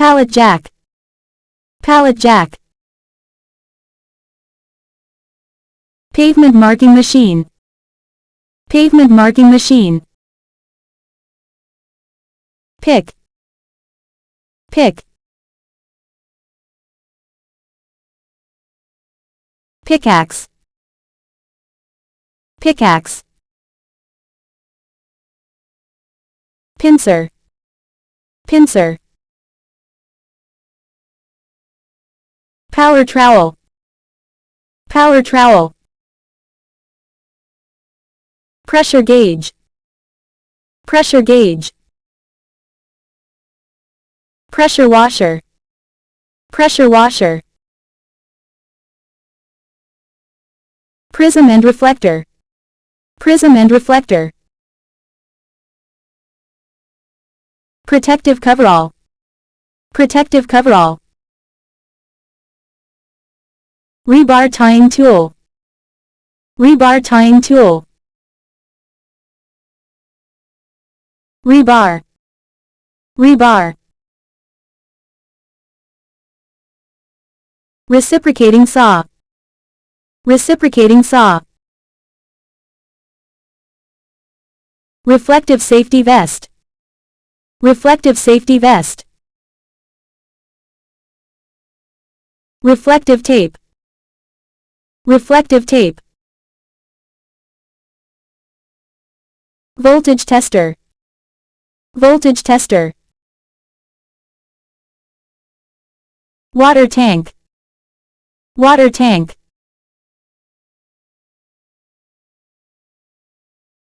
pallet jack, pallet jack. Pavement marking machine, pavement marking machine. Pick, pick. Pickaxe, pickaxe. Pincer, pincer. Power trowel, power trowel. Pressure gauge, pressure gauge. Pressure washer, pressure washer. Prism and reflector, prism and reflector. Protective coverall, protective coverall. Rebar tying tool, rebar tying tool. Rebar, rebar. Reciprocating saw, reciprocating saw. Reflective safety vest, reflective safety vest. Reflective tape, reflective tape. Voltage tester, voltage tester. Water tank, water tank.